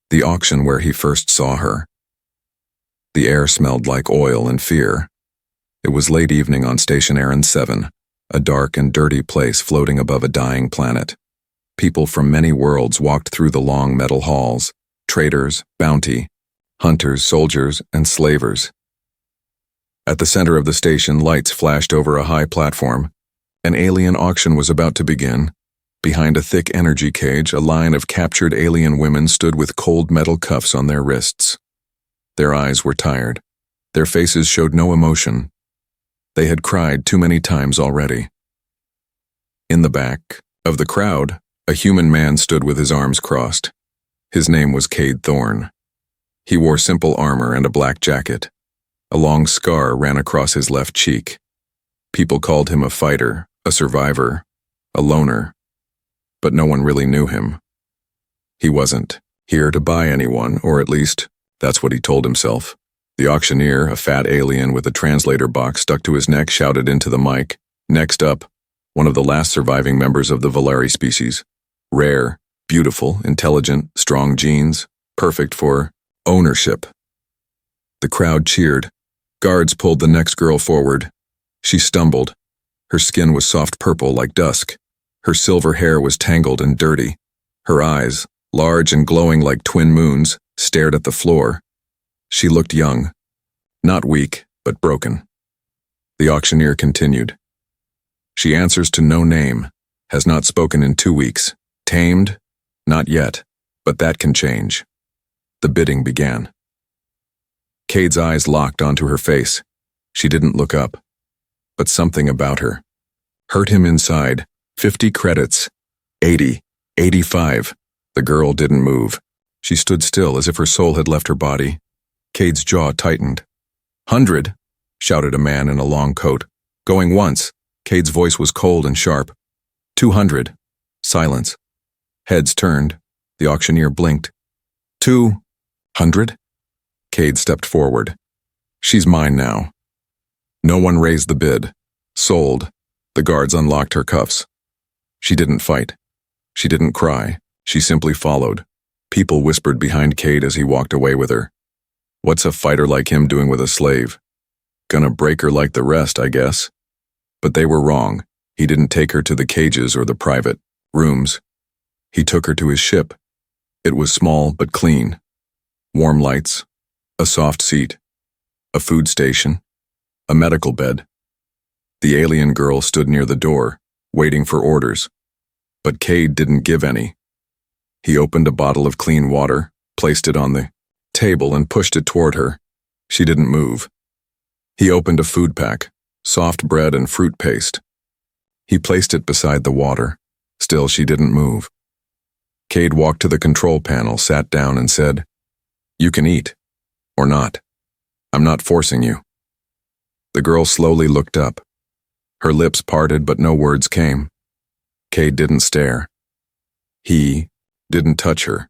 The auction where he first saw her. The air smelled like oil and fear. It was late evening on Station Aaron 7, a dark and dirty place floating above a dying planet. People from many worlds walked through the long metal halls, traders, bounty, hunters, soldiers, and slavers. At the center of the station, lights flashed over a high platform. An alien auction was about to begin. Behind a thick energy cage, a line of captured alien women stood with cold metal cuffs on their wrists. Their eyes were tired. Their faces showed no emotion. They had cried too many times already. In the back of the crowd, a human man stood with his arms crossed. His name was Cade Thorne. He wore simple armor and a black jacket. A long scar ran across his left cheek. People called him a fighter, a survivor, a loner. But no one really knew him. He wasn't here to buy anyone, or at least, that's what he told himself. The auctioneer, a fat alien with a translator box stuck to his neck, shouted into the mic. Next up, one of the last surviving members of the Valeri species. Rare, beautiful, intelligent, strong genes, perfect for ownership. The crowd cheered. Guards pulled the next girl forward. She stumbled. Her skin was soft purple like dusk. Her silver hair was tangled and dirty. Her eyes, large and glowing like twin moons, stared at the floor. She looked young. Not weak, but broken. The auctioneer continued. She answers to no name, has not spoken in 2 weeks. Tamed? Not yet, but that can change. The bidding began. Cade's eyes locked onto her face. She didn't look up. But something about her hurt him inside. 50 credits. 80. 85. The girl didn't move. She stood still as if her soul had left her body. Cade's jaw tightened. 100, shouted a man in a long coat. Going once. Cade's voice was cold and sharp. 200. Silence. Heads turned. The auctioneer blinked. 200? Cade stepped forward. She's mine now. No one raised the bid. Sold. The guards unlocked her cuffs. She didn't fight. She didn't cry. She simply followed. People whispered behind Cade as he walked away with her. What's a fighter like him doing with a slave? Gonna break her like the rest, I guess. But they were wrong. He didn't take her to the cages or the private rooms. He took her to his ship. It was small but clean. Warm lights, a soft seat, a food station, a medical bed. The alien girl stood near the door, waiting for orders. But Cade didn't give any. He opened a bottle of clean water, placed it on the table and pushed it toward her. She didn't move. He opened a food pack, soft bread and fruit paste. He placed it beside the water. Still, she didn't move. Cade walked to the control panel, sat down and said, "You can eat. Or not. I'm not forcing you." The girl slowly looked up. Her lips parted, but no words came. Cade didn't stare. He didn't touch her.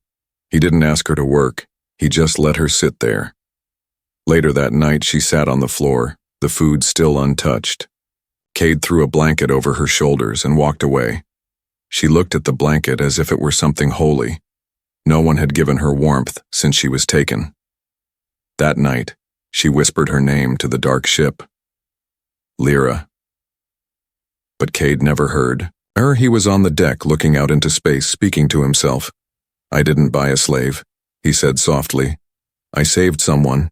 He didn't ask her to work. He just let her sit there. Later that night, she sat on the floor, the food still untouched. Cade threw a blanket over her shoulders and walked away. She looked at the blanket as if it were something holy. No one had given her warmth since she was taken. That night, she whispered her name to the dark ship. Lyra. But Cade never heard. He was on the deck looking out into space, speaking to himself. "I didn't buy a slave," he said softly. "I saved someone."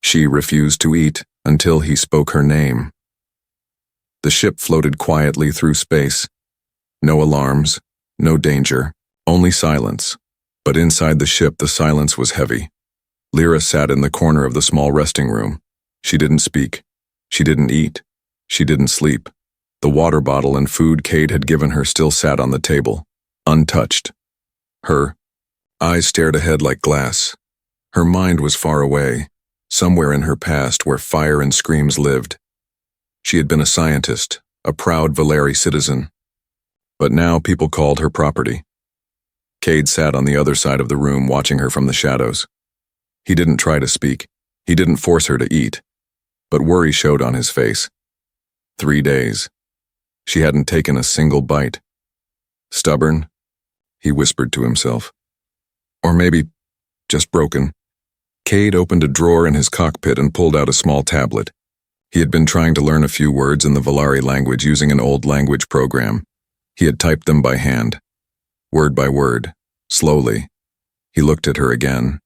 She refused to eat until he spoke her name. The ship floated quietly through space. No alarms, no danger, only silence. But inside the ship, the silence was heavy. Lyra sat in the corner of the small resting room. She didn't speak. She didn't eat. She didn't sleep. The water bottle and food Cade had given her still sat on the table, untouched. Her eyes stared ahead like glass. Her mind was far away, somewhere in her past where fire and screams lived. She had been a scientist, a proud Valeri citizen. But now people called her property. Cade sat on the other side of the room watching her from the shadows. He didn't try to speak. He didn't force her to eat. But worry showed on his face. 3 days. She hadn't taken a single bite. Stubborn, he whispered to himself. Or maybe just broken. Cade opened a drawer in his cockpit and pulled out a small tablet. He had been trying to learn a few words in the Valari language using an old language program. He had typed them by hand, word by word, slowly. He looked at her again.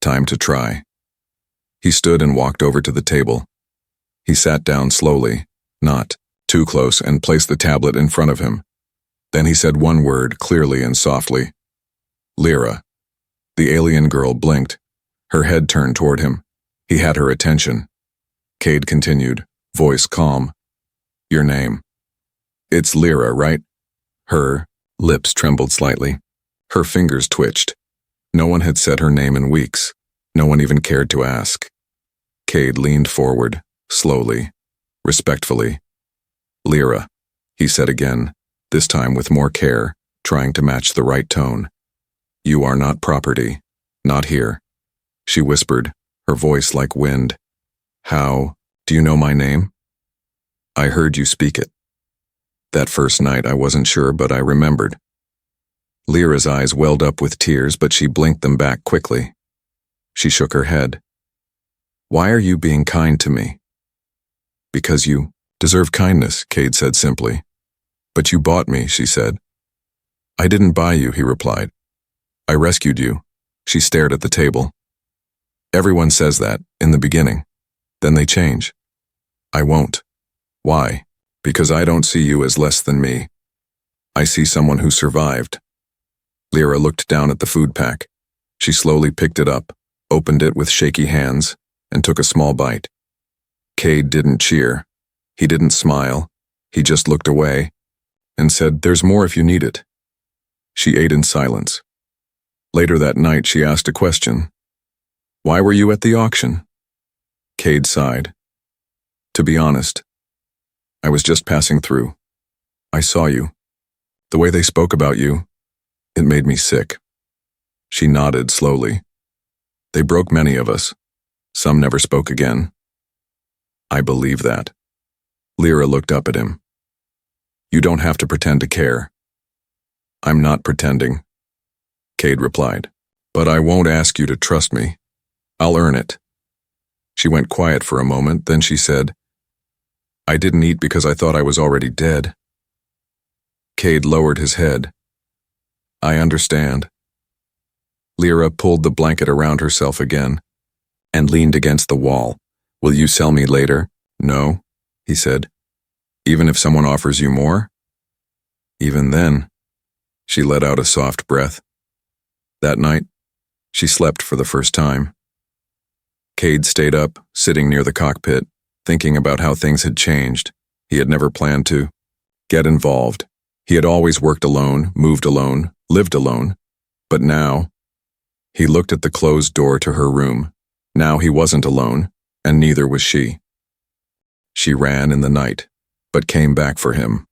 Time to try. He stood and walked over to the table. He sat down slowly, not too close, and placed the tablet in front of him. Then he said one word clearly and softly. Lyra. The alien girl blinked. Her head turned toward him. He had her attention. Cade continued, voice calm. Your name. It's Lyra, right? Her lips trembled slightly. Her fingers twitched. No one had said her name in weeks. No one even cared to ask. Cade leaned forward, slowly, respectfully. Lyra, he said again, this time with more care, trying to match the right tone. You are not property. Not here. She whispered, her voice like wind. How do you know my name? I heard you speak it. That first night I wasn't sure, but I remembered. Lyra's eyes welled up with tears, but she blinked them back quickly. She shook her head. Why are you being kind to me? Because you deserve kindness, Cade said simply. But you bought me, she said. I didn't buy you, he replied. I rescued you. She stared at the table. Everyone says that, in the beginning. Then they change. I won't. Why? Because I don't see you as less than me. I see someone who survived. Lyra looked down at the food pack. She slowly picked it up, opened it with shaky hands, and took a small bite. Cade didn't cheer. He didn't smile. He just looked away and said, There's more if you need it. She ate in silence. Later that night, she asked a question. Why were you at the auction? Cade sighed. To be honest, I was just passing through. I saw you. The way they spoke about you, it made me sick. She nodded slowly. They broke many of us. Some never spoke again. I believe that. Lyra looked up at him. You don't have to pretend to care. I'm not pretending, Cade replied. But I won't ask you to trust me. I'll earn it. She went quiet for a moment, then she said, I didn't eat because I thought I was already dead. Cade lowered his head. I understand. Lyra pulled the blanket around herself again and leaned against the wall. Will you sell me later? No, he said. Even if someone offers you more? Even then, she let out a soft breath. That night, she slept for the first time. Cade stayed up, sitting near the cockpit, thinking about how things had changed. He had never planned to get involved. He had always worked alone, moved alone, lived alone. But now, he looked at the closed door to her room. Now he wasn't alone, and neither was she. She ran in the night, but came back for him.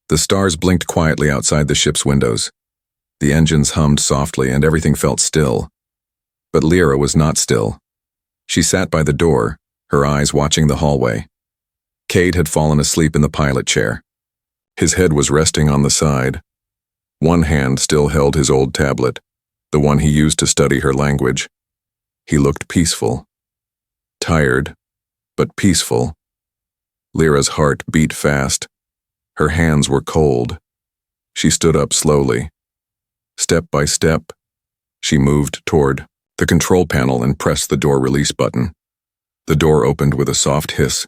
The stars blinked quietly outside the ship's windows. The engines hummed softly and everything felt still. But Lyra was not still. She sat by the door, her eyes watching the hallway. Cade had fallen asleep in the pilot chair. His head was resting on the side. One hand still held his old tablet, the one he used to study her language. He looked peaceful. Tired, but peaceful. Lyra's heart beat fast. Her hands were cold. She stood up slowly. Step by step, she moved toward the control panel and pressed the door release button. The door opened with a soft hiss.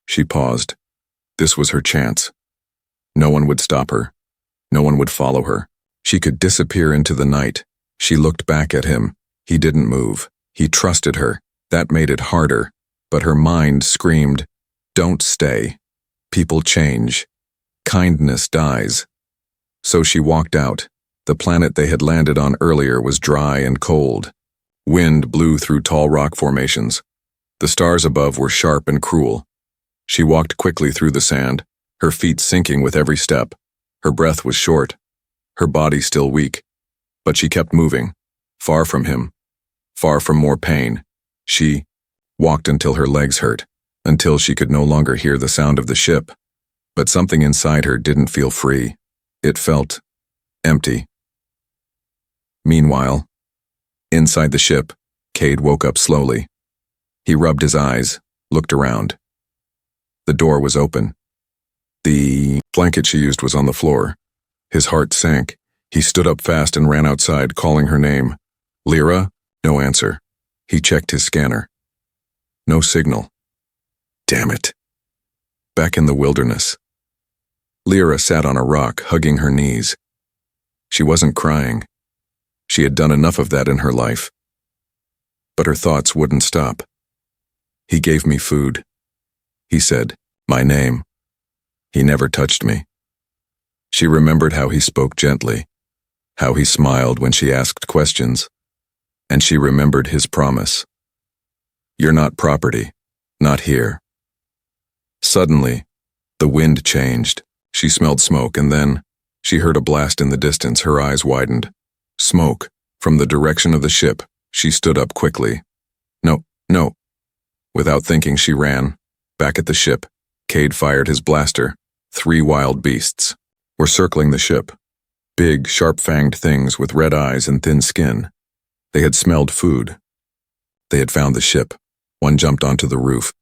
She paused. This was her chance. No one would stop her. No one would follow her. She could disappear into the night. She looked back at him. He didn't move. He trusted her. That made it harder. But her mind screamed, Don't stay. People change. Kindness dies. So she walked out. The planet they had landed on earlier was dry and cold. Wind blew through tall rock formations. The stars above were sharp and cruel. She walked quickly through the sand, her feet sinking with every step. Her breath was short, her body still weak. But she kept moving, far from him, far from more pain. She walked until her legs hurt, until she could no longer hear the sound of the ship. But something inside her didn't feel free. It felt empty. Meanwhile, inside the ship, Cade woke up slowly. He rubbed his eyes, looked around. The door was open. The blanket she used was on the floor. His heart sank. He stood up fast and ran outside, calling her name. Lyra? No answer. He checked his scanner. No signal. Damn it. Back in the wilderness. Lyra sat on a rock, hugging her knees. She wasn't crying. She had done enough of that in her life. But her thoughts wouldn't stop. He gave me food. He said, my name. He never touched me. She remembered how he spoke gently, how he smiled when she asked questions, and she remembered his promise. You're not property, not here. Suddenly, the wind changed. She smelled smoke, and then she heard a blast in the distance. Her eyes widened. Smoke, from the direction of the ship. She stood up quickly. No. Without thinking, she ran. Back at the ship, Cade fired his blaster. 3 wild beasts were circling the ship. Big, sharp-fanged things with red eyes and thin skin. They had smelled food. They had found the ship. One jumped onto the roof.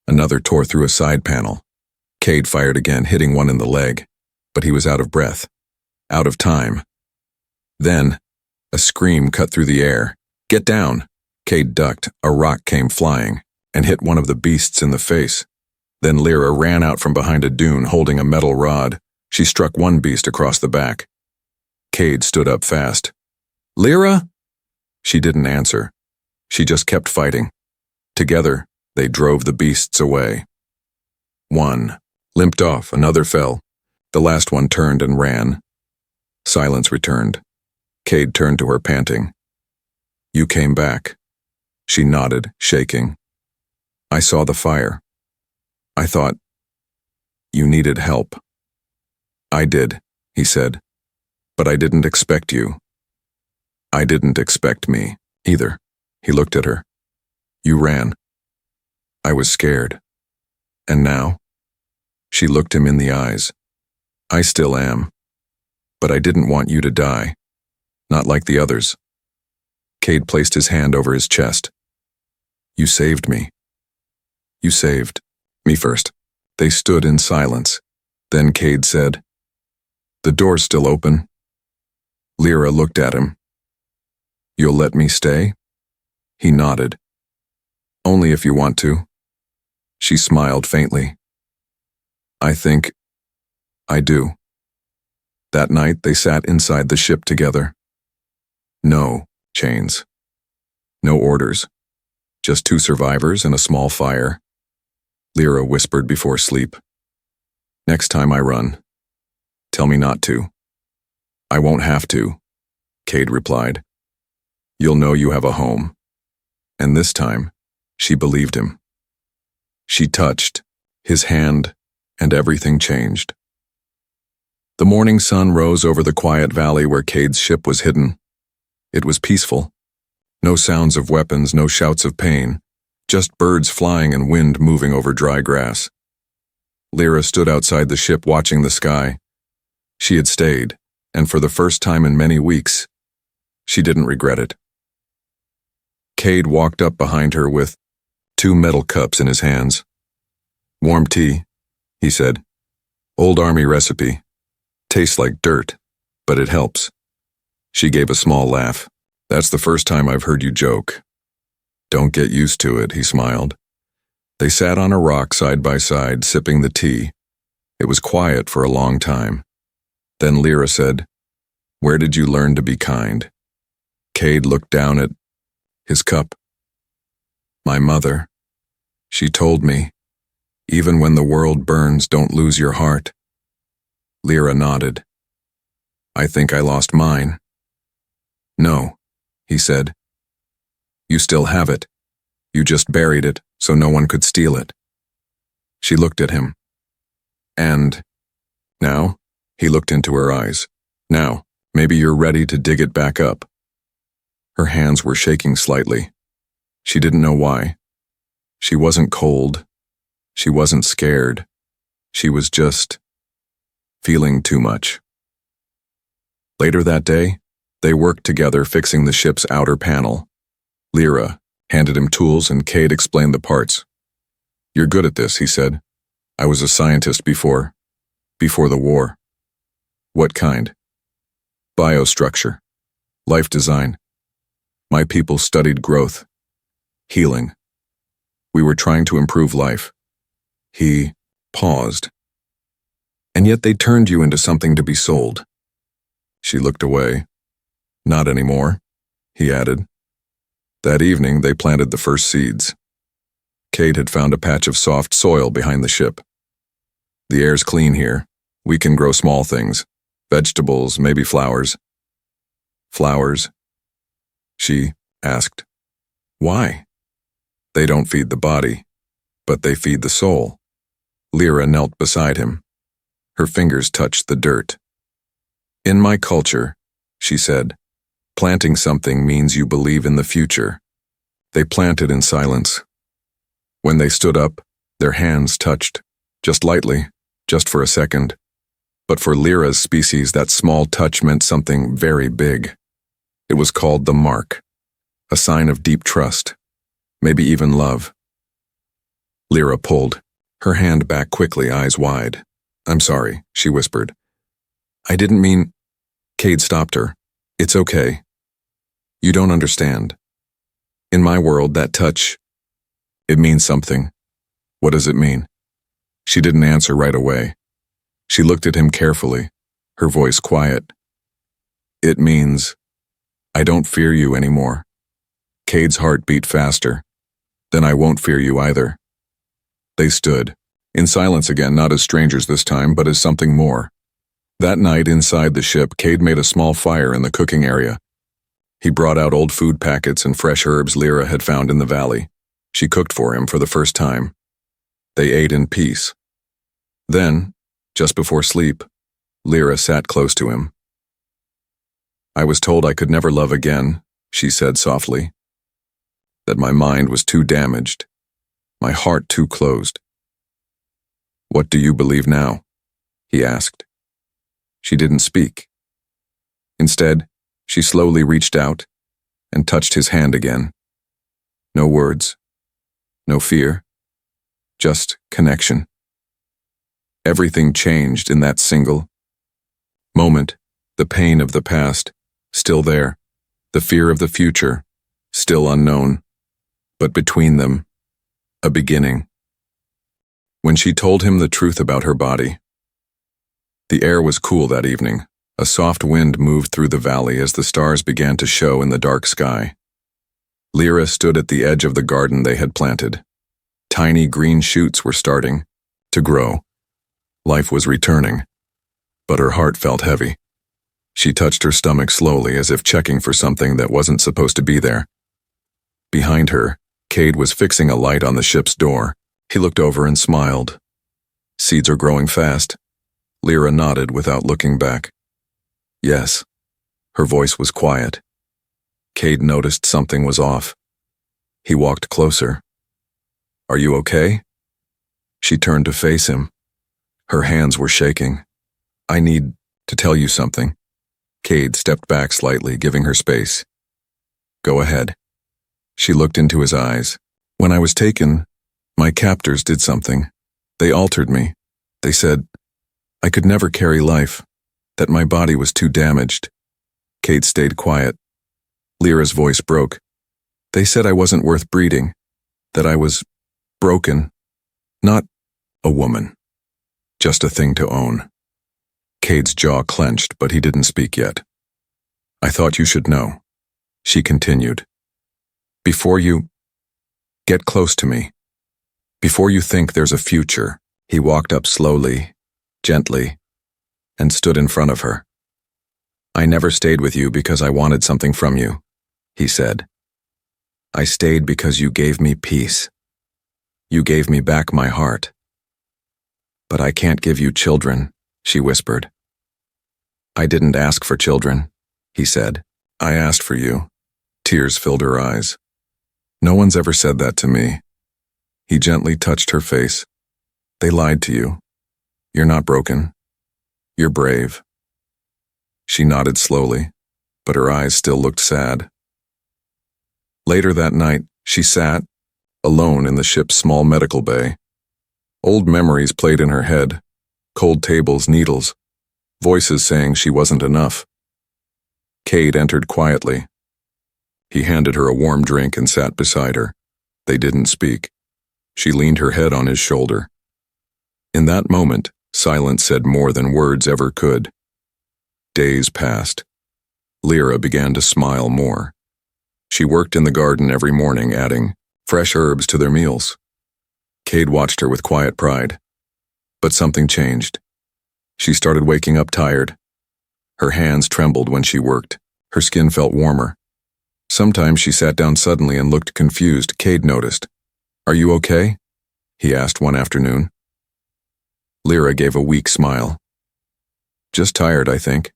Another tore through a side panel. Cade fired again, hitting one in the leg. But he was out of breath. Out of time. Then, a scream cut through the air. Get down! Cade ducked. A rock came flying and hit one of the beasts in the face. Then Lyra ran out from behind a dune holding a metal rod. She struck one beast across the back. Cade stood up fast. Lyra? She didn't answer. She just kept fighting. Together, they drove the beasts away. One limped off, another fell. The last one turned and ran. Silence returned. Cade turned to her, panting. You came back. She nodded, shaking. I saw the fire. I thought, you needed help. I did, he said, but I didn't expect you. I didn't expect me, either. He looked at her. You ran. I was scared. And now? She looked him in the eyes. I still am. But I didn't want you to die. Not like the others. Cade placed his hand over his chest. You saved me. You saved me first. They stood in silence. Then Cade said, the door's still open. Lyra looked at him. You'll let me stay? He nodded. Only if you want to. She smiled faintly. I think I do. That night they sat inside the ship together. No chains. No orders. Just 2 survivors and a small fire. Lyra whispered before sleep. Next time I run, tell me not to. I won't have to, Cade replied. You'll know you have a home. And this time, she believed him. She touched his hand, and everything changed. The morning sun rose over the quiet valley where Cade's ship was hidden. It was peaceful. No sounds of weapons, no shouts of pain, just birds flying and wind moving over dry grass. Lyra stood outside the ship watching the sky. She had stayed, and for the first time in many weeks, she didn't regret it. Cade walked up behind her with 2 metal cups in his hands. Warm tea, he said. Old army recipe. Tastes like dirt, but it helps. She gave a small laugh. That's the first time I've heard you joke. Don't get used to it, he smiled. They sat on a rock side by side, sipping the tea. It was quiet for a long time. Then Lyra said, Where did you learn to be kind? Cade looked down at his cup. My mother. She told me, even when the world burns, don't lose your heart. Lyra nodded. I think I lost mine. No, he said. You still have it. You just buried it so no one could steal it. She looked at him. And now? He looked into her eyes. Now, maybe you're ready to dig it back up. Her hands were shaking slightly. She didn't know why. She wasn't cold. She wasn't scared. She was just feeling too much. Later that day, They worked together fixing the ship's outer panel. Lyra handed him tools and Cade explained the parts. "You're good at this," he said. "I was a scientist before the war." "What kind?" "Biostructure. Life design. My people studied growth. Healing. We were trying to improve life." He paused. "And yet they turned you into something to be sold." She looked away. "Not anymore," he added. That evening, they planted the first seeds. Cade had found a patch of soft soil behind the ship. "The air's clean here. We can grow small things. Vegetables, maybe flowers." "Flowers?" she asked. "Why?" "They don't feed the body, but they feed the soul." Lyra knelt beside him. Her fingers touched the dirt. "In my culture," she said, "planting something means you believe in the future." They planted in silence. When they stood up, their hands touched, just lightly, just for a second. But for Lyra's species, that small touch meant something very big. It was called the mark, a sign of deep trust, maybe even love. Lyra pulled, her hand back quickly, eyes wide. "I'm sorry," she whispered. "I didn't mean—" Cade stopped her. "It's okay. You don't understand. In my world, that touch, it means something." "What does it mean?" She didn't answer right away. She looked at him carefully, her voice quiet. "It means, I don't fear you anymore." Cade's heart beat faster. "Then I won't fear you either." They stood, in silence again, not as strangers this time, but as something more. That night inside the ship, Cade made a small fire in the cooking area. He brought out old food packets and fresh herbs Lyra had found in the valley. She cooked for him for the first time. They ate in peace. Then, just before sleep, Lyra sat close to him. "I was told I could never love again," she said softly. "That my mind was too damaged, my heart too closed." "What do you believe now?" he asked. She didn't speak. Instead, she slowly reached out and touched his hand again. No words, no fear, just connection. Everything changed in that single moment. The pain of the past, still there. The fear of the future, still unknown. But between them, a beginning. When she told him the truth about her body. The air was cool that evening. A soft wind moved through the valley as the stars began to show in the dark sky. Lyra stood at the edge of the garden they had planted. Tiny green shoots were starting to grow. Life was returning, but her heart felt heavy. She touched her stomach slowly as if checking for something that wasn't supposed to be there. Behind her, Cade was fixing a light on the ship's door. He looked over and smiled. "Seeds are growing fast." Lyra nodded without looking back. "Yes." Her voice was quiet. Cade noticed something was off. He walked closer. "Are you okay?" She turned to face him. Her hands were shaking. "I need to tell you something." Cade stepped back slightly, giving her space. "Go ahead." She looked into his eyes. "When I was taken, my captors did something. They altered me. They said I could never carry life, that my body was too damaged." Cade stayed quiet. Lyra's voice broke. "They said I wasn't worth breeding, that I was broken, not a woman, just a thing to own." Cade's jaw clenched, but he didn't speak yet. "I thought you should know," she continued. "Before you get close to me, before you think there's a future." He walked up slowly, gently, and stood in front of her. "I never stayed with you because I wanted something from you," he said. "I stayed because you gave me peace. You gave me back my heart." "But I can't give you children," she whispered. "I didn't ask for children," he said. "I asked for you." Tears filled her eyes. "No one's ever said that to me." He gently touched her face. "They lied to you. You're not broken. You're brave." She nodded slowly. but her eyes still looked sad. Later that night, she sat, alone in the ship's small medical bay. Old memories played in her head, cold tables, needles, voices saying she wasn't enough. Cade entered quietly. He handed her a warm drink and sat beside her. They didn't speak. She leaned her head on his shoulder. In that moment, silence said more than words ever could. Days passed. Lyra began to smile more. She worked in the garden every morning, adding fresh herbs to their meals. Cade watched her with quiet pride. But something changed. She started waking up tired. Her hands trembled when she worked. Her skin felt warmer. Sometimes she sat down suddenly and looked confused. Cade noticed. "Are you okay?" he asked one afternoon. Lyra gave a weak smile. "Just tired, I think."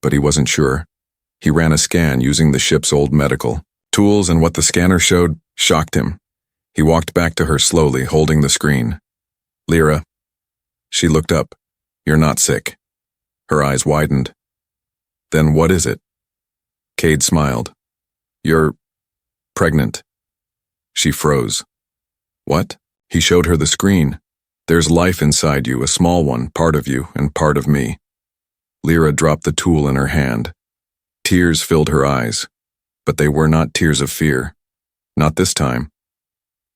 But he wasn't sure. He ran a scan using the ship's old medical tools, and what the scanner showed shocked him. He walked back to her slowly, holding the screen. "Lyra." She looked up. "You're not sick." Her eyes widened. "Then what is it?" Cade smiled. "You're pregnant." She froze. "What?" He showed her the screen. "There's life inside you, a small one, part of you and part of me." Lyra dropped the tool in her hand. Tears filled her eyes, but they were not tears of fear. Not this time.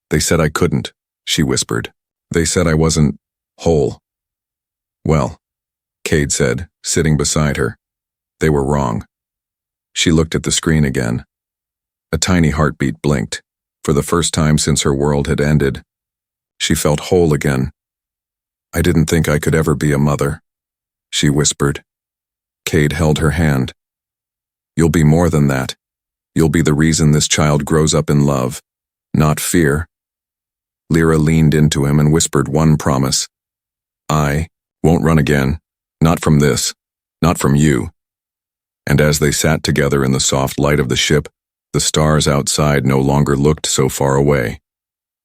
"They said I couldn't," she whispered. "They said I wasn't whole." "Well," Cade said, sitting beside her, "they were wrong." She looked at the screen again. A tiny heartbeat blinked. For the first time since her world had ended, she felt whole again. "I didn't think I could ever be a mother," she whispered. Cade held her hand. "You'll be more than that. You'll be the reason this child grows up in love, not fear." Lyra leaned into him and whispered one promise. "I won't run again. Not from this. Not from you." And as they sat together in the soft light of the ship, the stars outside no longer looked so far away.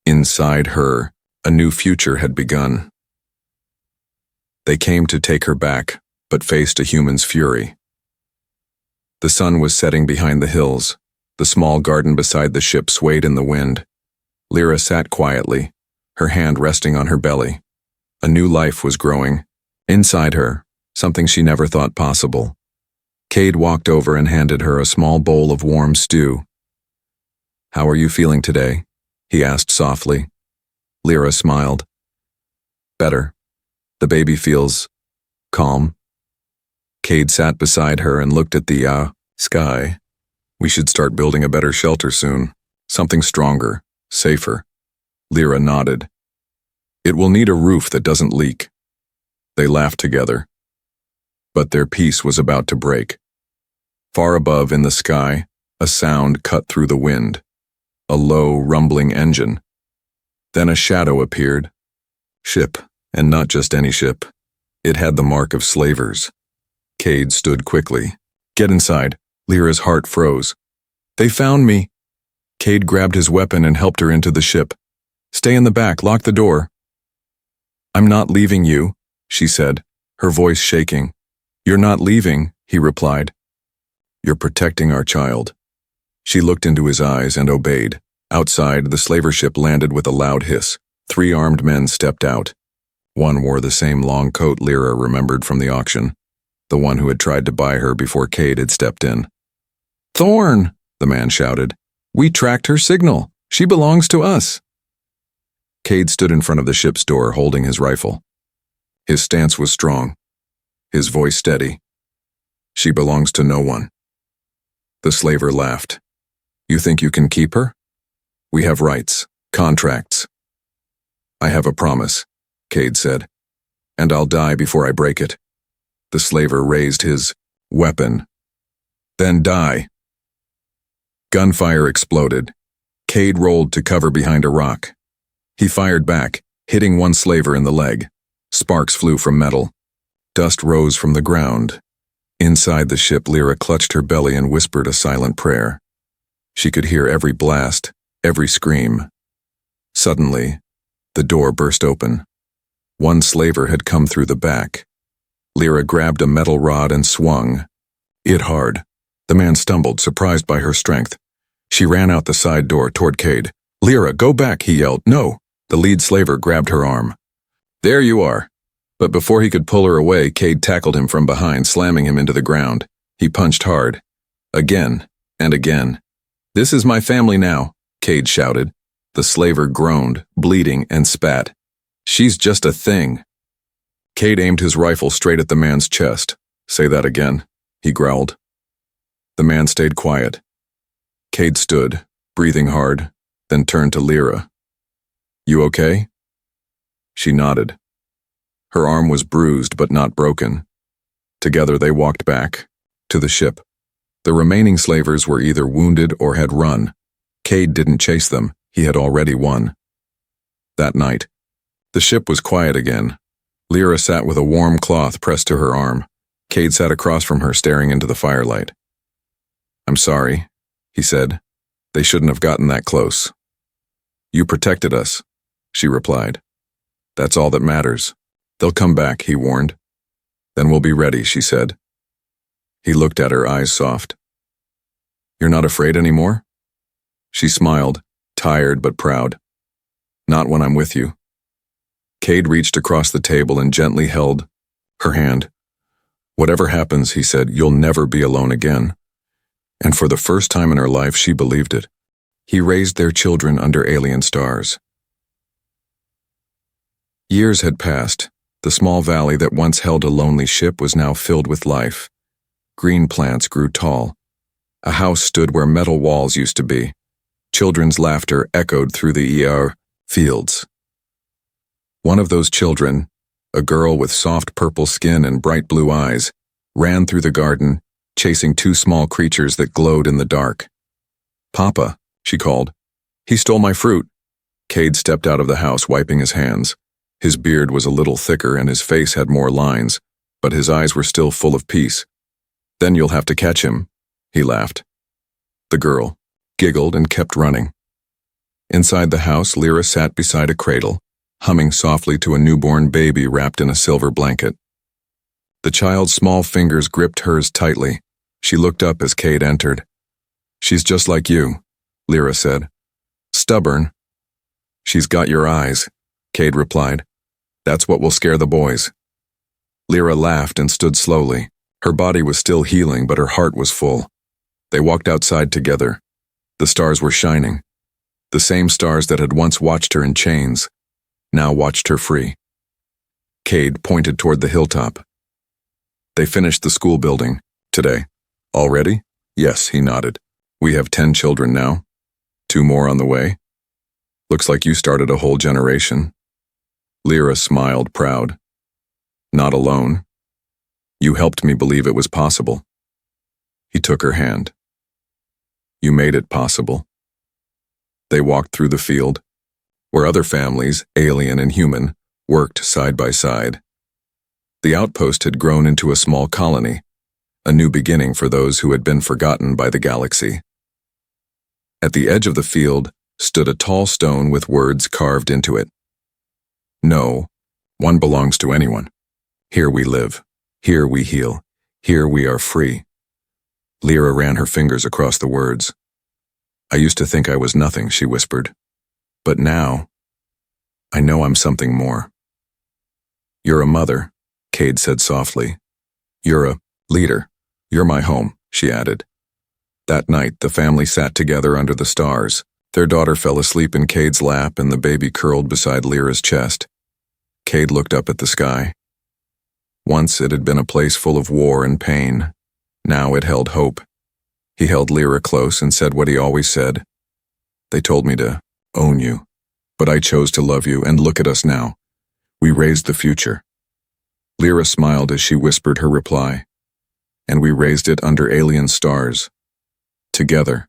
Inside her, a new future had begun. They came to take her back, but faced a human's fury. The sun was setting behind the hills. The small garden beside the ship swayed in the wind. Lyra sat quietly, her hand resting on her belly. A new life was growing. Inside her, something she never thought possible. Cade walked over and handed her a small bowl of warm stew. "How are you feeling today?" he asked softly. Lyra smiled. "Better. The baby feels calm." Cade sat beside her and looked at the sky. "We should start building a better shelter soon. Something stronger, safer." Lyra nodded. "It will need a roof that doesn't leak." They laughed together. But their peace was about to break. Far above in the sky, a sound cut through the wind. A low, rumbling engine. Then a shadow appeared. Ship, and not just any ship. It had the mark of slavers. Cade stood quickly. "Get inside." Lyra's heart froze. "They found me." Cade grabbed his weapon and helped her into the ship. "Stay in the back, lock the door." "I'm not leaving you," she said, her voice shaking. "You're not leaving," he replied. "You're protecting our child." She looked into his eyes and obeyed. Outside, the slaver ship landed with a loud hiss. 3 armed men stepped out. One wore the same long coat Lyra remembered from the auction, the one who had tried to buy her before Cade had stepped in. "Thorn!" the man shouted. "We tracked her signal. She belongs to us." Cade stood in front of the ship's door holding his rifle. His stance was strong, his voice steady. "She belongs to no one." The slaver laughed. "You think you can keep her? We have rights, contracts." "I have a promise," Cade said, "and I'll die before I break it." The slaver raised his weapon. "Then die." Gunfire exploded. Cade rolled to cover behind a rock. He fired back, hitting one slaver in the leg. Sparks flew from metal. Dust rose from the ground. Inside the ship, Lyra clutched her belly and whispered a silent prayer. She could hear every blast, every scream. Suddenly, the door burst open. One slaver had come through the back. Lyra grabbed a metal rod and swung. It hard. The man stumbled, surprised by her strength. She ran out the side door toward Cade. "Lyra, go back," he yelled. "No." The lead slaver grabbed her arm. "There you are." But before he could pull her away, Cade tackled him from behind, slamming him into the ground. He punched hard. Again and again. "This is my family now," Cade shouted. The slaver groaned, bleeding, and spat. "She's just a thing." Cade aimed his rifle straight at the man's chest. "Say that again," he growled. The man stayed quiet. Cade stood, breathing hard, then turned to Lyra. "You okay?" She nodded. Her arm was bruised but not broken. Together they walked back, to the ship. The remaining slavers were either wounded or had run. Cade didn't chase them, he had already won. That night, the ship was quiet again. Lyra sat with a warm cloth pressed to her arm. Cade sat across from her, staring into the firelight. "I'm sorry," he said. "They shouldn't have gotten that close." "You protected us," she replied. "That's all that matters. They'll come back," he warned. "Then we'll be ready," she said. He looked at her, eyes soft. "You're not afraid anymore?" She smiled, tired but proud. "Not when I'm with you." Cade reached across the table and gently held her hand. "Whatever happens," he said, "you'll never be alone again." And for the first time in her life, she believed it. He raised their children under alien stars. Years had passed. The small valley that once held a lonely ship was now filled with life. Green plants grew tall. A house stood where metal walls used to be. Children's laughter echoed through the fields. One of those children, a girl with soft purple skin and bright blue eyes, ran through the garden, chasing two small creatures that glowed in the dark. "Papa," she called. "He stole my fruit." Cade stepped out of the house, wiping his hands. His beard was a little thicker and his face had more lines, but his eyes were still full of peace. "Then you'll have to catch him," he laughed. The girl giggled and kept running. Inside the house, Lyra sat beside a cradle, humming softly to a newborn baby wrapped in a silver blanket. The child's small fingers gripped hers tightly. She looked up as Cade entered. "She's just like you," Lyra said. "Stubborn." "She's got your eyes," Cade replied. "That's what will scare the boys." Lyra laughed and stood slowly. Her body was still healing, but her heart was full. They walked outside together. The stars were shining. The same stars that had once watched her in chains, now watched her free. Cade pointed toward the hilltop. "They finished the school building today." "Already?" "Yes," he nodded. "We have 10 children now. 2 more on the way. Looks like you started a whole generation." Lyra smiled, proud. "Not alone. You helped me believe it was possible." He took her hand. "You made it possible." They walked through the field, where other families, alien and human, worked side by side. The outpost had grown into a small colony, a new beginning for those who had been forgotten by the galaxy. At the edge of the field stood a tall stone with words carved into it. "No, one belongs to anyone. Here we live. Here we heal. Here we are free." Lyra ran her fingers across the words. "I used to think I was nothing," she whispered. "But now, I know I'm something more." "You're a mother," Cade said softly. "You're a leader. You're my home," she added. That night, the family sat together under the stars. Their daughter fell asleep in Cade's lap and the baby curled beside Lyra's chest. Cade looked up at the sky. Once it had been a place full of war and pain. Now it held hope. He held Lyra close and said what he always said. "They told me to own you, but I chose to love you, and look at us now. We raised the future." Lyra smiled as she whispered her reply. "And we raised it under alien stars. Together."